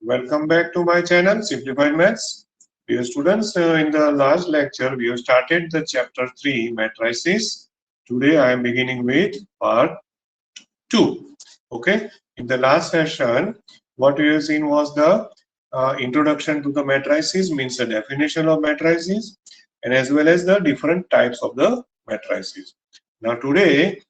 Welcome back to my channel Simplified Maths. Dear students, in the last lecture we have started the chapter 3 matrices. Today I am beginning with part 2. Okay, in the last session what we have seen was the introduction to the matrices, means the definition of matrices, and as well as the different types of the matrices. Now today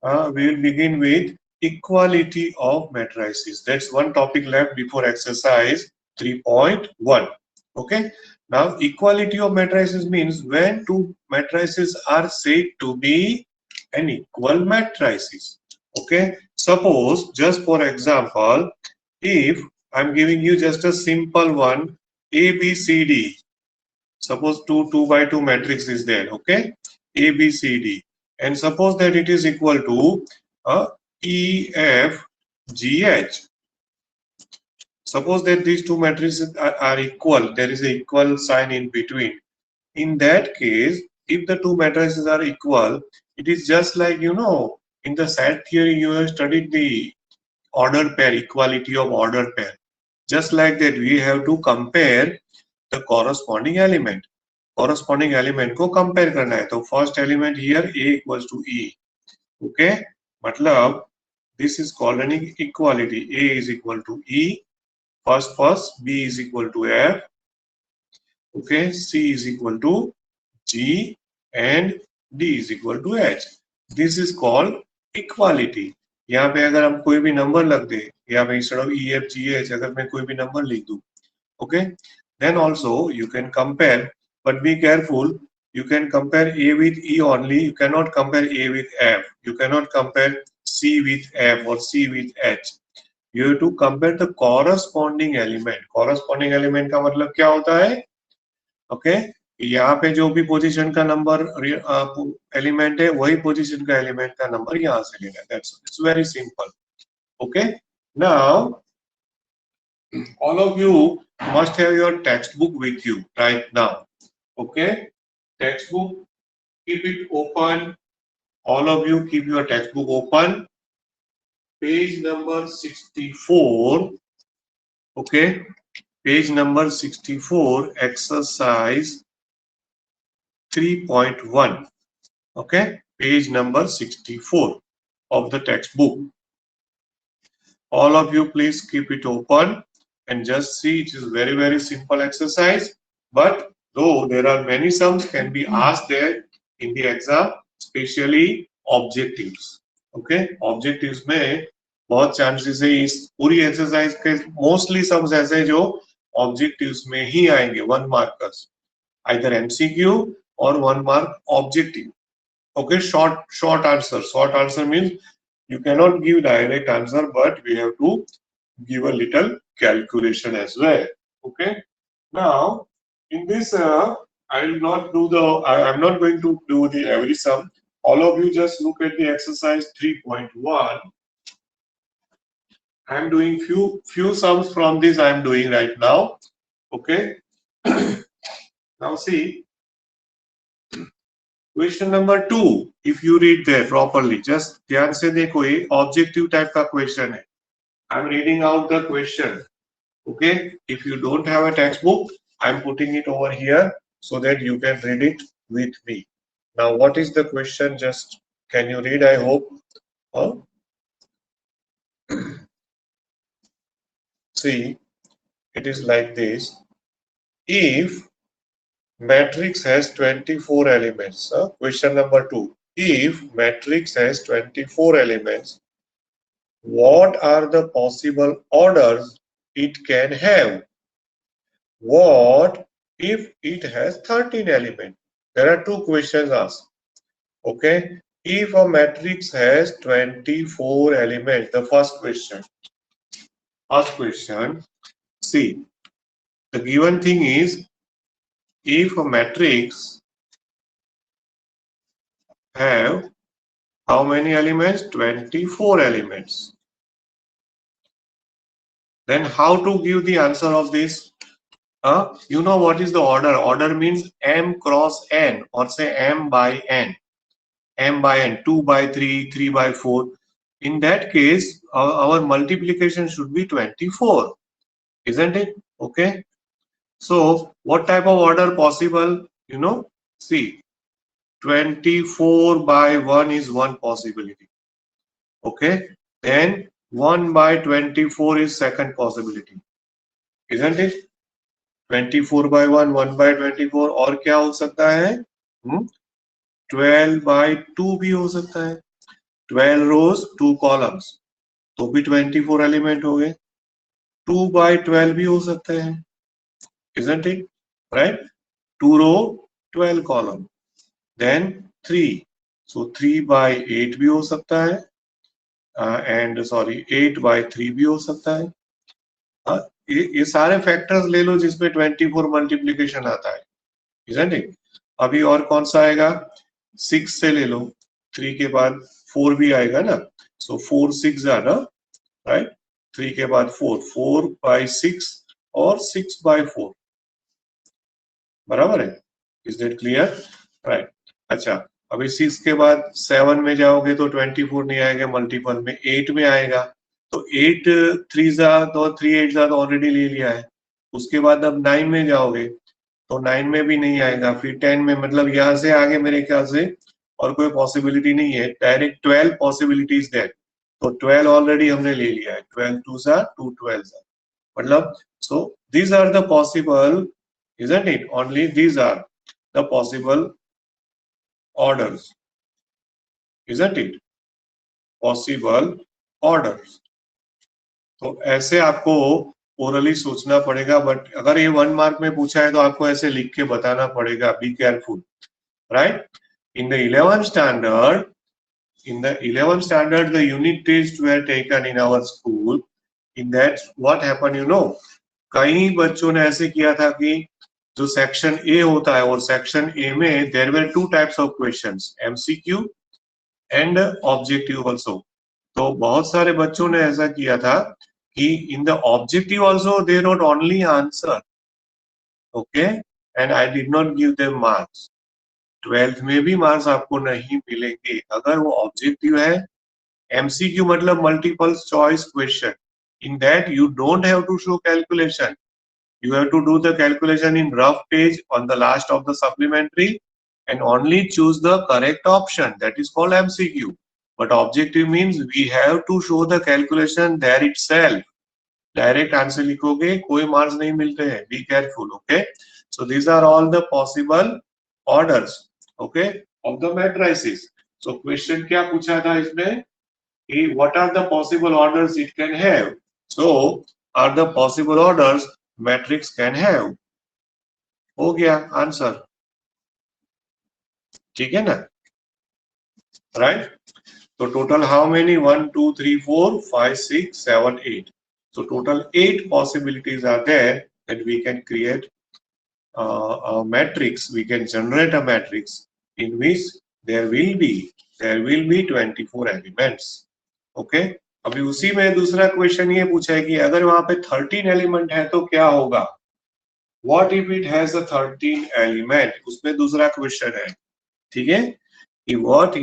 we will begin with equality of matrices. That's one topic left before exercise 3.1. Okay. Now equality of matrices means when two matrices are said to be an equal matrices. Okay. Suppose, just for example, if I'm giving you just a simple one, A, B, C, D. Suppose 2 by 2 matrix is there. Okay. A, B, C, D. And suppose that it is equal to E, F, G, H. Suppose that these two matrices are equal. There is an equal sign in between. In that case, if the two matrices are equal, it is just like, in the set theory, you have studied the order pair, equality of order pair. Just like that, we have to compare the corresponding element. Corresponding element को compare करना है. तो first element here A equals to E. Okay, मतलब this is called an equality. A is equal to E. First, B is equal to F. Okay, C is equal to G and D is equal to H. This is called equality. यहाँ पे अगर हम कोई भी number लग दे, यहाँ पे instead of E, F, G, H अगर मैं कोई भी नंबर लिख दूँ, okay, then also you can compare, but be careful. You can compare A with E only. You cannot compare A with F. You cannot compare C with F or C with H. You have to compare the corresponding element. Corresponding element का मतलब क्या होता है? Okay, यहाँ पे जो भी position का नंबर एलिमेंट है वही पोजीशन का एलिमेंट का नंबर यहाँ से लेना है. That's it's very simple. Okay, now all of you must have your textbook with you right now. Okay, textbook, keep it open. All of you keep your textbook open. Page number 64. Okay, page number 64, exercise 3.1. Okay, page number 64 of the textbook. All of you please keep it open and just see. It is very simple exercise, but though there are many sums can be asked there in the exam, especially objectives. Okay, objectives में बहुत chances है इस पूरी exercise के mostly sums ऐसे जो objectives में ही आएंगे, 1 markers, either MCQ or 1 mark objective. Okay, short answer. Short answer means you cannot give direct answer, but we have to give a little calculation as well. Okay. Now, in this, I will not do the. I'm not going to do the every sum. All of you just look at the exercise 3.1. I'm doing few sums from this. I'm doing right now. Okay. Now see. Question number 2, if you read there properly, just ध्यान से देखो, ये objective type का question है. I'm reading out the question. Okay, if you don't have a textbook, I'm putting it over here so that you can read it with me. Now, what is the question? Just can you read? I hope. See, it is like this. If matrix has 24 elements. Question number 2. If matrix has 24 elements, what are the possible orders it can have? What if it has 13 elements? There are two questions asked. Okay. If a matrix has 24 elements, the first question. See, the given thing is, if a matrix have how many elements? 24 elements. Then how to give the answer of this? You know what is the order? Order means m cross n, or say m by n. M by n, 2 by 3, 3 by 4. In that case, our multiplication should be 24. isn't it? Okay. So what type of order possible? See, 24 by 1 is one possibility. Okay. Then 1 by 24 is second possibility, isn't it? 24 by 1, 1 by 24, और क्या हो सकता है? 12 by 2 भी हो सकता है. 12 rows 2 columns, तो भी 24 एलिमेंट हो गए. 2 by 12 भी हो सकते हैं, isn't it? Right? 2 row 12 column. Then 3, so 3 by 8 भी हो सकता है, and sorry 8 by 3 भी हो सकता है. ये सारे फैक्टर्स ले लो जिसमें 24 मल्टीप्लीकेशन आता है, isn't it? अभी और कौन सा आएगा? 6 से ले लो, 3 के बाद 4 भी आएगा ना, so 4 6 are ना, right? 3 के बाद 4, 4 by 6 और 6 by 4, बराबर है? Is that clear? Right. अच्छा, अभी 6 के बाद 7 में जाओगे तो 24 नहीं आएगा, मल्टीपल में 8 में आएगा, तो 8 3 जा तो 3 8 जा तो ऑलरेडी ले लिया है. उसके बाद अब 9 में जाओगे तो 9 में भी नहीं आएगा, फिर 10 में, मतलब यहाँ से आगे मेरे ख्याल से और कोई पॉसिबिलिटी नहीं है. डायरेक्ट 12 पॉसिबिलिटीज देयर, तो 12 ऑलरेडी हमने ले लिया है. 12 2 जा 2 12 जा, मतलब so these are the possible, isn't it? Only these are the possible orders, isn't it? Possible orders. तो ऐसे आपको ओरली सोचना पड़ेगा, बट अगर ये 1 मार्क में पूछा है तो आपको ऐसे लिख के बताना पड़ेगा. Be careful, right? In the 11th standard, the unit tests were taken in our school. In that, what happened, कई बच्चों ने ऐसे किया था कि जो सेक्शन ए होता है, और सेक्शन ए में there were 2 types of questions, MCQ and objective also. तो बहुत सारे बच्चों ने ऐसा किया था कि in the objective also they not only answer, okay, and I did not give them marks. 12th में भी मार्क्स आपको नहीं मिलेंगे अगर वो ऑब्जेक्टिव है. एमसीक्यू मतलब multiple choice question. In that you don't have to show calculation. You have to do the calculation in rough page on the last of the supplementary and only choose the correct option. That is called MCQ. But objective means we have to show the calculation there itself. Direct answer लिखोगे कोई marks नहीं मिलते हैं. Be careful, okay? So these are all the possible orders, okay, of the matrices. So question क्या पूछा था इसमें? What are the possible orders it can have? So are the possible orders matrix can have. हो गया answer, ठीक है ना? Right? तो total how many? 1 2 3 4 5 6 7 8. So total 8 possibilities are there that we can create a matrix. We can generate a matrix in which there will be 24 elements. Okay? अभी उसी में दूसरा क्वेश्चन ये पूछा है कि अगर वहां पे 13 एलिमेंट है तो क्या होगा? What if it has a 13 element? उसमें दूसरा क्वेश्चन है, ठीक है, कि what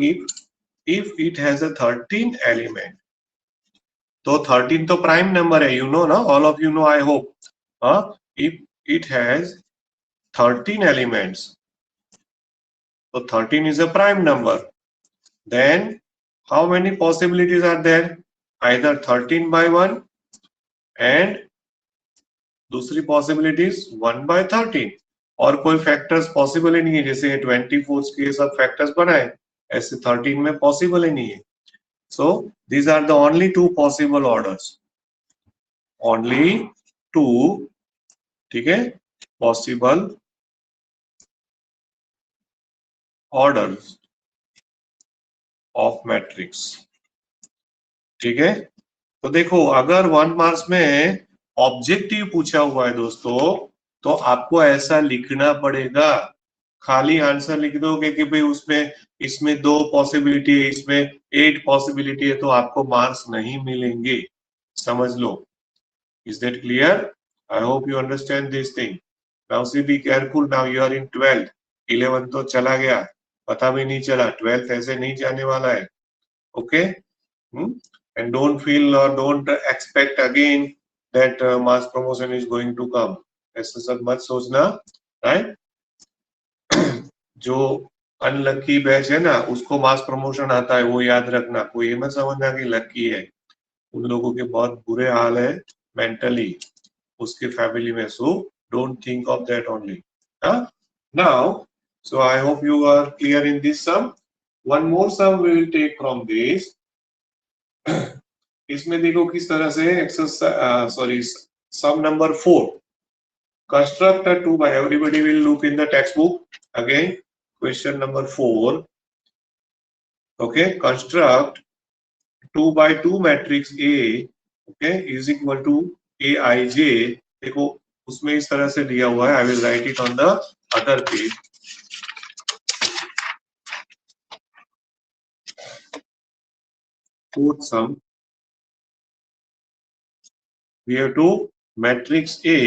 if it has a 13 element? तो 13 तो प्राइम नंबर है, you know ना, all of you know, I hope. If it has 13 elements, so 13 is a prime number. Then how many possibilities are there? Either 13 by 1 and दूसरी possibilities 1 by 13, और कोई factors possible ही नहीं है. जैसे 24 के सब फैक्टर्स बनाए, ऐसे 13 में पॉसिबल ही नहीं है. So these are the only 2 possible orders, only 2, ठीक है, पॉसिबल ऑर्डर्स ऑफ मैट्रिक्स. ठीक है, तो देखो अगर 1 मार्क्स में ऑब्जेक्टिव पूछा हुआ है दोस्तों, तो आपको ऐसा लिखना पड़ेगा. खाली आंसर लिख दोगे कि भाई उसमें इसमें 2 पॉसिबिलिटी है, इसमें 8 पॉसिबिलिटी है, तो आपको मार्क्स नहीं मिलेंगे. समझ लो. Is that clear? I hope you understand this thing. Now see be careful. Now you are in 12th. 11 तो चला गया, पता भी नहीं चला. 12th ऐसे नहीं जाने वाला है. Okay? And don't feel or don't expect again that mass promotion is going to come. ऐसा सब मत सोचना, right? जो अनलकी बैच है ना उसको मास प्रमोशन आता है, वो याद रखना। कोई ये मत समझना कि लकी है, उन लोगों के बहुत बुरे हाल है मेंटली उसके फैमिली में। So don't think of that only. Now so I hope you are clear in this sum. One more sum we will take from this. इसमें देखो किस तरह से exercise, sorry, sum number 4, construct a 2 by, everybody will look in the textbook again. Question number 4. Okay, construct 2 by 2 matrix A, okay, is equal to Aij. देखो उसमें इस तरह से दिया हुआ है, I will write it on the other page. Fourth sum, we have to matrix A.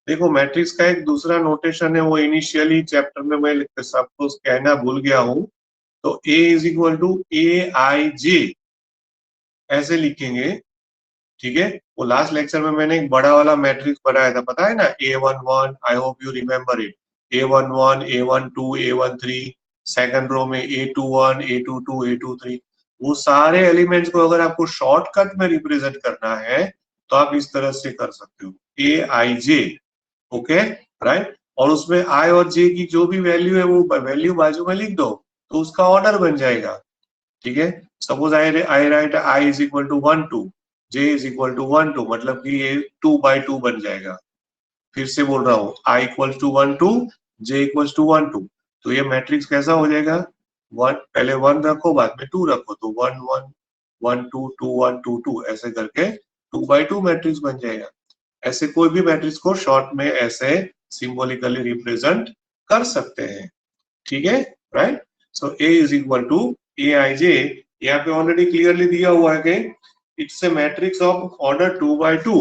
देखो matrix का एक दूसरा नोटेशन है, वो इनिशियली चैप्टर में मैं सबको कहना भूल गया हूँ। तो A is equal to Aij ऐसे लिखेंगे, ठीक है। वो लास्ट लेक्चर में मैंने एक बड़ा वाला मैट्रिक्स बनाया था, पता है ना, A11, I hope you remember it. A11, A12, A13, second row में A21, A22, A23, वो सारे एलिमेंट्स को अगर आपको शॉर्टकट में रिप्रेजेंट करना है तो आप इस तरह से कर सकते हो, Aij, ओके, राइट। और उसमें I और J की जो भी वैल्यू है वो वैल्यू बाजू में लिख दो तो उसका ऑर्डर बन जाएगा, ठीक है। Suppose I write I is equal to 1 2, J is equal to 1 2, मतलब कि ये 2 by 2 बन जाएगा। फिर से बोल रहा हूँ, I equals to 1 2, J equals to 1 2, तो ये मैट्रिक्स कैसा हो जाएगा, 1, पहले 1 रखो बाद में 2 रखो, तो 1 1 1 2 2 1 2 2 ऐसे करके 2 by 2 मैट्रिक्स बन जाएगा। ऐसे कोई भी मैट्रिक्स को शॉर्ट में ऐसे सिंबॉलिकली रिप्रेजेंट कर सकते हैं, ठीक है, right. So A is equal to Aij, यहाँ पे ऑलरेडी क्लियरली दिया हुआ है कि it's a matrix of order 2 by 2,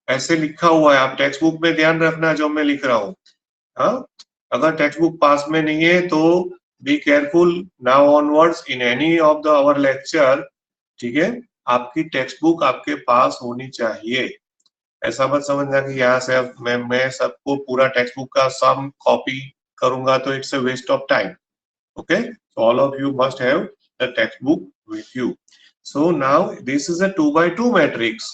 ऐसे लिखा हुआ है। आप टेक्स्ट बुक में ध्यान रखना जो मैं लिख रहा हूँ। हाँ, अगर टेक्स्ट बुक पास में नहीं है तो be careful now onwards in any of the our lecture, ठीक है। आपकी टेक्स्ट बुक आपके पास होनी चाहिए। ऐसा मत समझना कि यहाँ से अब मैं सबको पूरा टेक्स्ट बुक का सम कॉपी करूंगा तो it's a waste of time, okay. So all of you must have the textbook with you. So now this is a 2 by 2 matrix,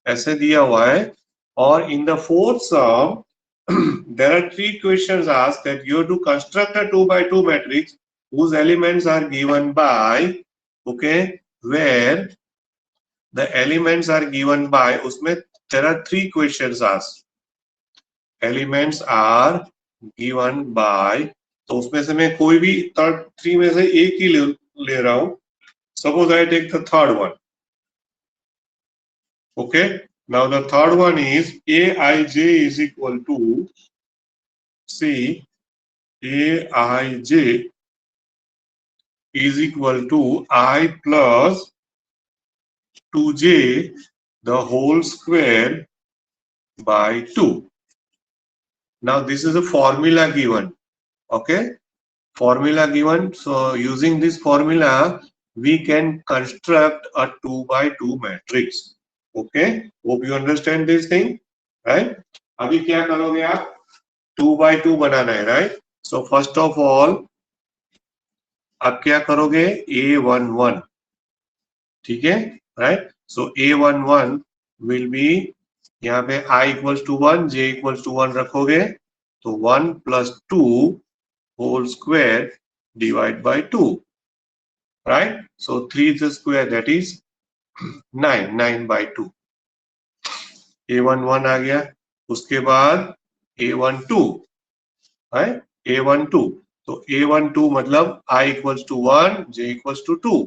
ऐसे दिया हुआ है। और in the fourth sum there are 3 questions asked that you have to construct a 2 by 2 matrix whose elements are given by, okay, where the elements are given by, उसमें there are 3 questions asked, elements are given by, तो उसमें से मैं कोई भी 3 में से एक ही ले रहा हूं। Suppose I take the third one, okay. Now the third one is Aij is equal to, see, Aij is equal to I plus 2j the whole square by 2. Now this is a formula given, okay, formula given. So using this formula we can construct a 2 by 2 matrix, okay. Hope you understand this thing, right? अभी क्या करोगे आप, 2 by 2 बनाना है, right. So first of all आप क्या करोगे, A11, ठीक है, right. So A11 will be, यहाँ पे I equals to 1, J equals to 1 रखोगे तो 1 plus 2 whole square divide by 2, right? So 3 is the square, that is 9, 9 by 2, A11 आ गया। उसके बाद A12, right? A12, तो A12 मतलब I equals to 1, J equals to 2,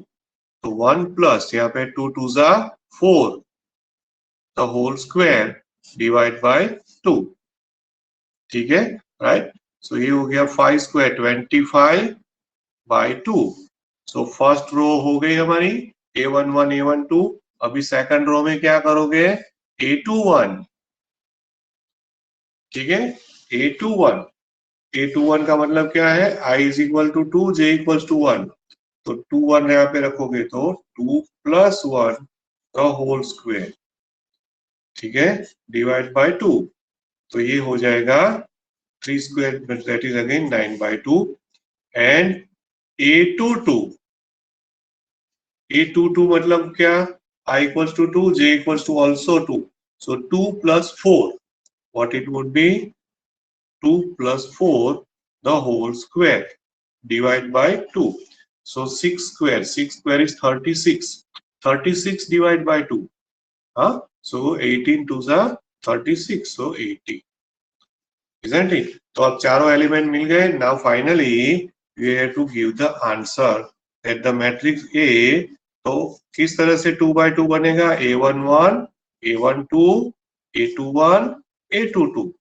तो 1 प्लस यहाँ पे 2 2 जा 4 the whole square divide by 2, ठीक है, राइट। सो ये हो गया 5 square 25 by 2। So first row हो गई हमारी A11 A12। अभी सेकंड रो में क्या करोगे, A21, ठीक है, A21 का मतलब क्या है, I is equal to 2, J equals to 1, तो 2 1 यहाँ पे रखोगे तो 2 + 1 का होल स्क्वायर, ठीक है, डिवाइड बाय 2, तो ये हो जाएगा 3 square, that is again 9/2, and a22, a22 मतलब क्या, I equals to 2, j equals to also 2, so 2 + 4, what it would be, 2 + 4 the whole square, divide by 2, so 6 square is 36, 36 divide by 2, huh? So 18 2s are 36, so 80, isn't it? तो अब चारों element मिल गए. Now finally you have to give the answer that the matrix A, तो किस तरह से 2/2 बनेगा, A11, A12, A21, A22,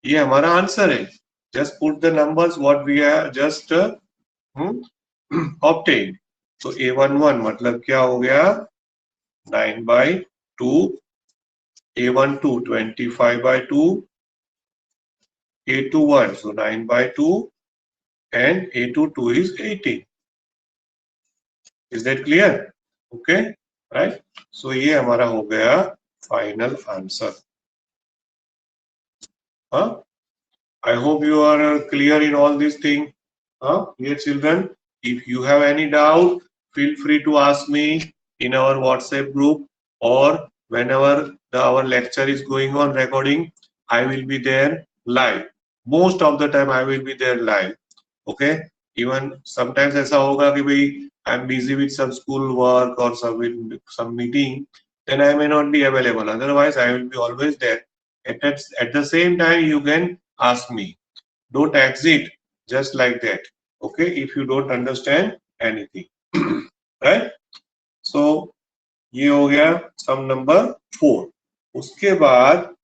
ये हमारा आंसर है. Just put the numbers what we are just obtained. So A11 मतलब क्या हो गया, 9/2, A12 25/2, A21 so 9/2, and A22 is 18. Is that clear? Okay, right? So ये हमारा हो गया फाइनल आंसर. हाँ, I hope you are clear in all these things. Dear children, if you have any doubt, feel free to ask me in our WhatsApp group, or whenever our lecture is going on recording, I will be there live. Most of the time I will be there live. Okay, even sometimes ऐसा होगा कि भाई I'm busy with some school work or some meeting, then I may not be available. Otherwise, I will be always there. At the same time, you can ask me. Don't exit just like that. Okay, if you don't understand anything, right? So ये हो गया सम number 4. उसके बाद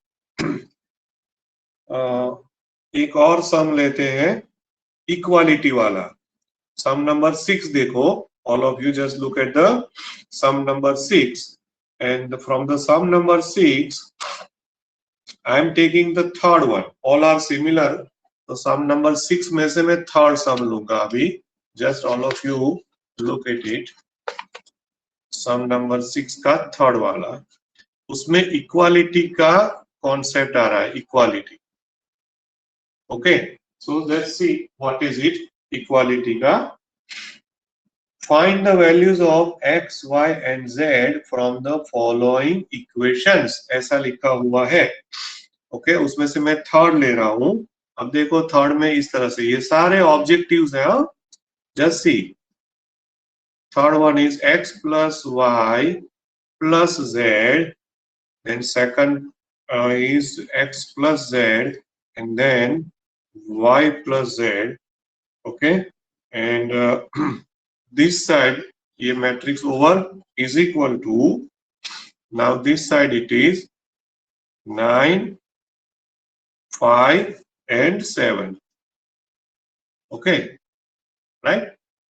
एक और सम लेते हैं equality वाला. Sum number 6 देखो, all of you just look at the sum number 6, and from the sum number 6 I am taking the third one. All are similar, तो sum number 6 में से मैं third sum लूंगा अभी. Just all of you look at it. Sum number 6 का third वाला, उसमें equality का concept आ रहा है, equality. Okay, so let's see what is it. Equality का, find the values of x, y and z from the following equations, ऐसा लिखा हुआ है. ओके, उसमें से मैं थर्ड ले रहा हूं. अब देखो थर्ड में इस तरह से, ये सारे ऑब्जेक्टिव्स हैं. Just see, third one is x + y + z, then second is x + z, and then y + z. okay, and this side, ये matrix over is equal to, now this side it is 9, 5 and 7. Okay, right?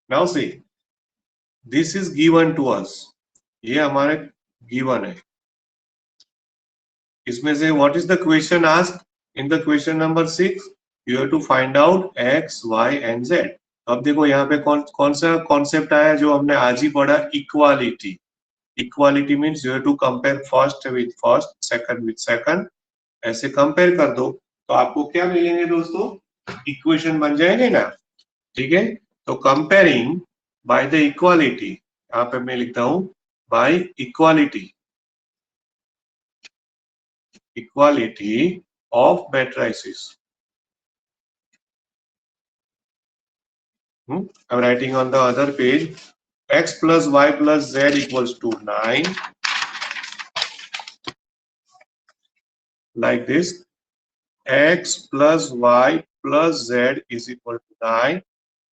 Now see, this is given to us. ये हमारे given है. इसमें से what is the question asked in the question number 6? You have to find out x, y and z. अब देखो यहाँ पे कौन सा कॉन्सेप्ट आया जो हमने आज ही पढ़ा, equality. Equality means you have to compare first with first, second with second, ऐसे कंपेयर कर दो तो आपको क्या मिलेंगे दोस्तों, इक्वेशन बन जाएंगे ना. ठीक है, तो कंपेयरिंग बाय द इक्वालिटी, यहाँ पे मैं लिखता हूं by equality, equality of matrices. I'm writing on the other page, x + y + z = 9, like this. X + y + z = 9,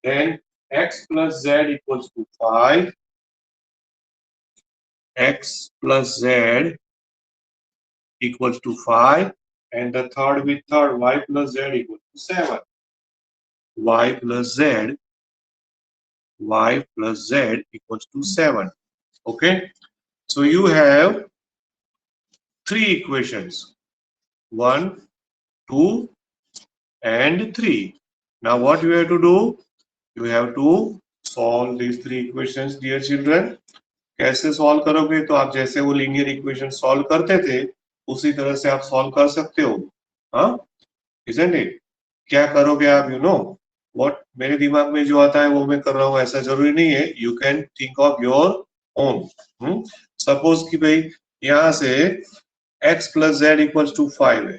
then x + z = 5, x + z = 5, and the third with third, y + z = 7. y + z = 7. Okay, so you have 3 equations, 1, 2 and 3. Now what you have to do, you have to solve this three equations dear children. कैसे solve करोगे? तो आप जैसे वो linear equation solve करते थे उसी तरह से आप सॉल्व कर सकते हो। हाँ, इजंट इट? क्या करोगे आप? यू नो व्हाट, मेरे दिमाग में जो आता है वो मैं कर रहा हूँ, ऐसा जरूरी नहीं है। You can think of your own. Suppose कि भाई यहाँ से x plus z equals to 5 है,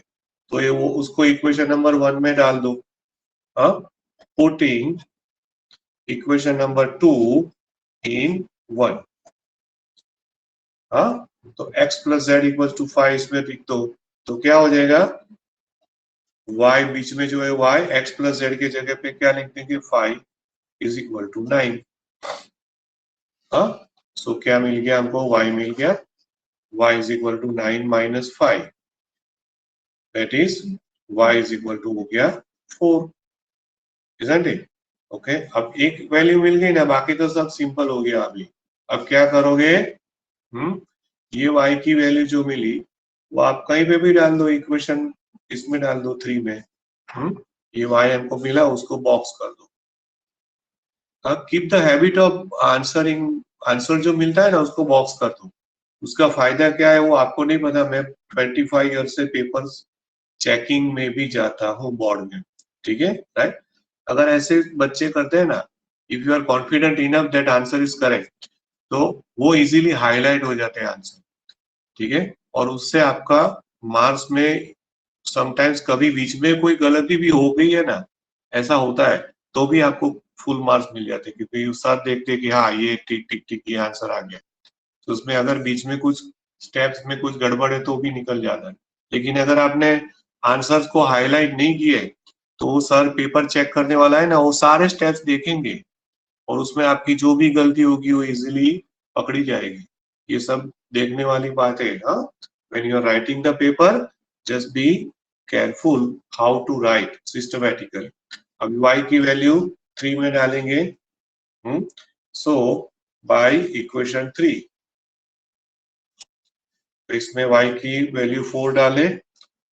तो ये वो उसको इक्वेशन नंबर 1 में डाल दो। हाँ, पुटिंग इक्वेशन नंबर 2 इन 1। हाँ, तो x plus z equals to 5 इसमें लिख दो, तो क्या हो जाएगा? y बीच में जो है y, x प्लस जेड की जगह पे क्या लिख देंगे? 5 इज इक्वल टू 9। हाँ, सो क्या मिल गया हमको? y मिल गया, y is equal to 9 minus 5, that is y is equal to हो गया 4, इजंट इट? ओके, अब एक वैल्यू मिल गई ना, बाकी तो सब सिंपल हो गया अभी। अब क्या करोगे? ये y की वैल्यू जो मिली वो आप कहीं पे भी डाल दो, इक्वेशन इसमें डाल दो 3 में। ये y हमको मिला, उसको बॉक्स कर दो। Keep the habit of answering, answer जो मिलता है ना उसको बॉक्स कर दो। उसका फायदा क्या है वो आपको नहीं पता। मैं 25 ईयर से पेपर्स चेकिंग में भी जाता हूँ बोर्ड में, ठीक है, राइट? अगर ऐसे बच्चे करते हैं ना, if you are confident enough that answer is correct, तो वो इजीली हाईलाइट हो जाते हैं आंसर, ठीक है? और उससे आपका मार्क्स में समटाइम्स कभी बीच में कोई गलती भी हो गई है ना, ऐसा होता है, तो भी आपको फुल मार्क्स मिल जाते हैं, क्योंकि साथ देखते हैं कि हाँ ये ठीक ठीक ठीक ये आंसर आ गया। तो उसमें अगर बीच में कुछ स्टेप्स में कुछ गड़बड़ है तो भी निकल जाता है। लेकिन अगर आपने आंसर्स को हाईलाइट नहीं किए तो वो सर पेपर चेक करने वाला है ना, वो सारे स्टेप्स देखेंगे और उसमें आपकी जो भी गलती होगी वो इजीली पकड़ी जाएगी। ये सब देखने वाली बात है। हाँ, when you are writing the paper, just be careful how to write systematically. अब y की वैल्यू 3 में डालेंगे। सो बाय इक्वेशन 3, इसमें y की वैल्यू 4 डालें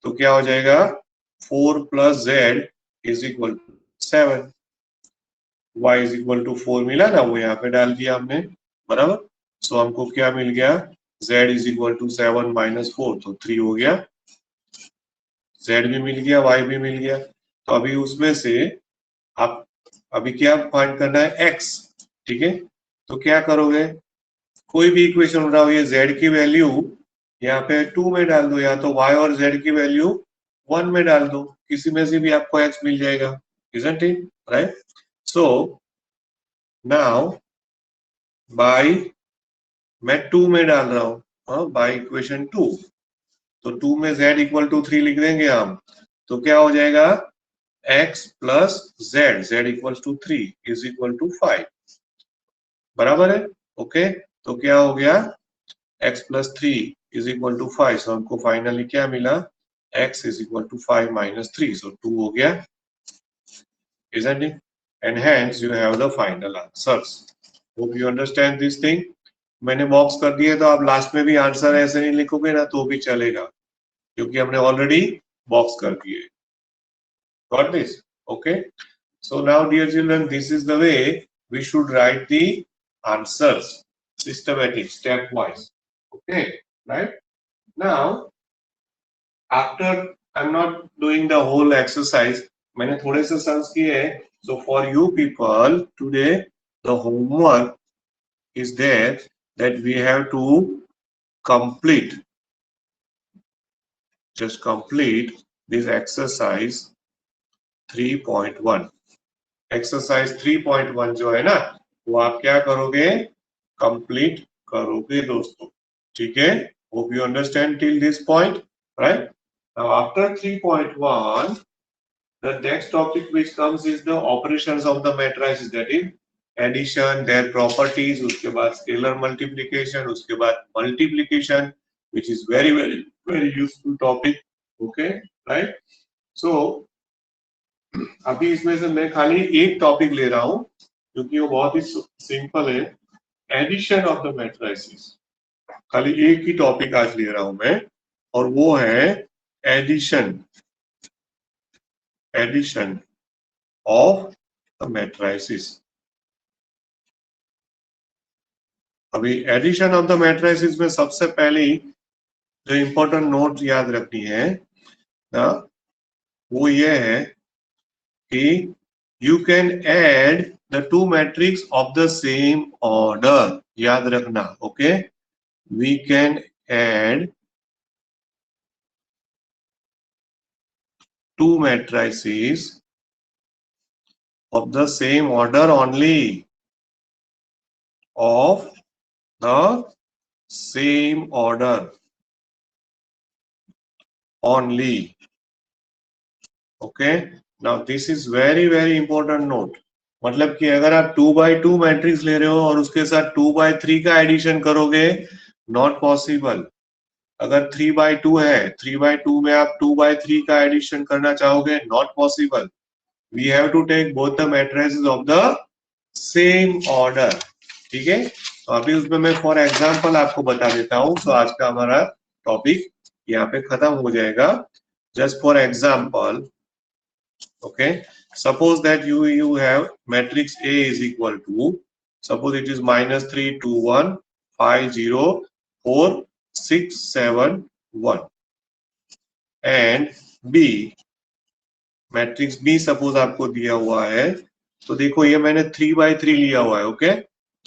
तो क्या हो जाएगा? 4 plus z is equal to 7। y is equal to 4 मिला ना, वो यहाँ पे डाल दिया हमने, बराबर। सो हमको क्या मिल गया? z is equal to 7 minus 4, तो 3 हो गया। z भी मिल गया, y भी मिल गया। तो अभी उसमें से आप अभी क्या फाइंड करना है? x, ठीक है? तो क्या करोगे? कोई भी इक्वेशन उठाओ, ये z की वैल्यू यहाँ पे 2 में डाल दो, या तो y और z की वैल्यू 1 में डाल दो, किसी में से भी आपको x मिल जाएगा, isn't it? Right? So now by, मैं 2 में डाल रहा हूँ, बाय इक्वेशन 2, तो 2 में z इक्वल टू 3 लिख देंगे हम, तो क्या हो जाएगा? x plus z, z equal to 3 is equal to 5, बराबर है? ओके, तो क्या हो गया? x plus 3 is equal to 5, so हमको फाइनली क्या मिला? x is equal to 5 minus 3, so 2 हो गया, isn't it? And hence you have the final answers. Hope you understand this thing. मैंने बॉक्स कर दिए, तो आप लास्ट में भी आंसर ऐसे नहीं लिखोगे ना तो भी चलेगा, क्योंकि हमने ऑलरेडी बॉक्स कर दिए। Got this? Okay. So now, dear children, this is the way we should write the answers, systematic, stepwise. Okay, right? Now, after I'm not doing the whole exercise, मैंने थोड़े से sums किए हैं. So for you people today, the homework is there that we have to complete, just complete this exercise 3.1. Exercise 3.1 जो है ना, वो आप क्या करोगे? कंप्लीट करोगे दोस्तों, ठीक है? Hope you understand till this point, right? Now after 3.1, the next topic which comes is the operations of the matrices, that is addition, their properties, उसके बाद scalar multiplication, उसके बाद multiplication, which is very very very useful topic. Okay, right? So अभी इसमें से मैं खाली एक टॉपिक ले रहा हूं क्योंकि वो बहुत ही सिंपल है, एडिशन ऑफ द मैट्रिसेस। खाली एक ही टॉपिक आज ले रहा हूं मैं, और वो है addition, addition of the matrices. अभी एडिशन ऑफ द मैट्रिसेस में सबसे पहली जो इम्पोर्टेंट नोट याद रखनी है ना, वो ये है कि you can add the two matrix of the same order, याद रखना। Okay, we can add two matrices of the same order only, of the same order only. Okay, now this is very important note। मतलब कि अगर आप 2x2 matrix ले रहे हो और उसके साथ 2x3 का एडिशन करोगे, नॉट पॉसिबल। अगर 3x2 है, 3x2 में आप 2x3 का एडिशन करना चाहोगे, not possible. We have to take both the matrices of the same order। ठीक है, तो अभी उसमें मैं फॉर एग्जांपल आपको बता देता हूँ। तो आज का हमारा टॉपिक यहाँ पे खत्म हो जाएगा। Just for example, okay, suppose that you have matrix A is equal to, suppose it is -3 2 1 5 0 4 6 7 1 and B, matrix B suppose आपको दिया हुआ है। तो देखो ये मैंने 3x3 लिया हुआ है। ओके,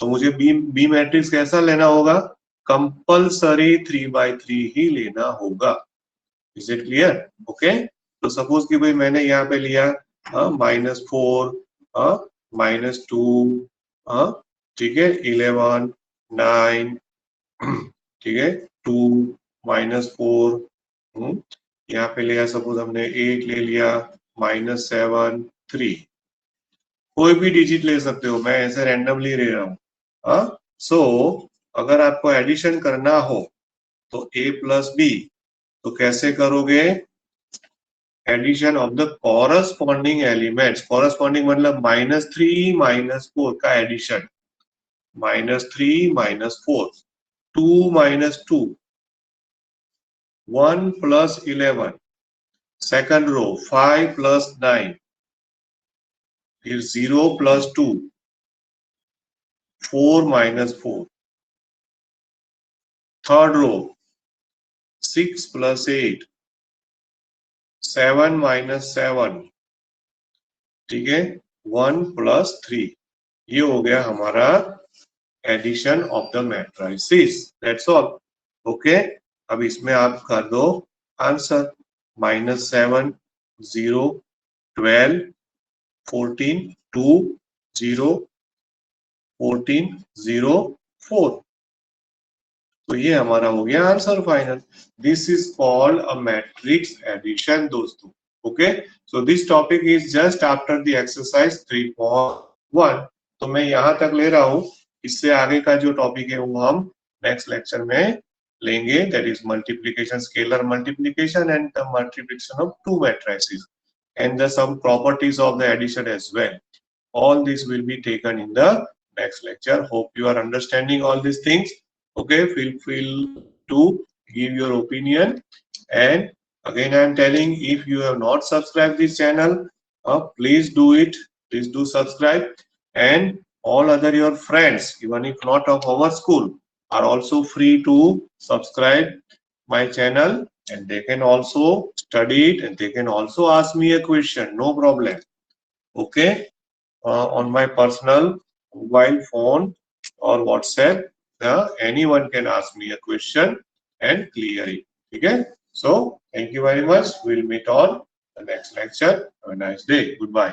तो मुझे बी मैट्रिक्स कैसा लेना होगा? कंपल्सरी 3x3 ही लेना होगा। Is it clear? ओके, तो सपोज कि भाई मैंने यहाँ पे लिया -4 -2, ठीक है, 11 9, ठीक है, 2 -4, यहाँ पे लिया सपोज हमने 8 ले लिया, -7 3, कोई भी डिजिट ले सकते हो, मैं ऐसे रैंडमली ले रहा हूँ। सो अगर आपको एडिशन करना हो तो a प्लस बी, तो कैसे करोगे? Addition of the corresponding elements. Corresponding मतलब -3 -4 का addition, -3 -4, 2 -2, 1 plus 11, second row 5 plus 9, फिर 0 प्लस 2, 4 -4, थर्ड रो 6 प्लस 8, 7 -7, ठीक है, 1 प्लस 3। ये हो गया हमारा addition of the matrices. That's all. Okay, अब इसमें आप कर दो आंसर। -7 0 12 14 2 0 14 0 4। तो ये हमारा हो गया answer final. This is called a matrix addition दोस्तों। Okay, so this topic is just after the exercise 3.1। तो मैं यहाँ तक ले रहा हूँ, इससे आगे का जो टॉपिक है वो हम नेक्स्ट लेक्चर में लेंगे। That is multiplication, scalar multiplication and the multiplication of to matrices and the some properties of the addition as well. All this will be taken in the next lecture. Hope you are understanding all these things. Okay, feel free to give your opinion. And again, I am telling, if you have not subscribed this channel, please do it. Please do subscribe. And all other your friends, even if not of our school, are also free to subscribe my channel, and they can also study it and they can also ask me a question, no problem. Okay, on my personal mobile phone or WhatsApp, anyone can ask me a question and clear it. Okay, so thank you very much. We'll meet on the next lecture. Have a nice day. Goodbye.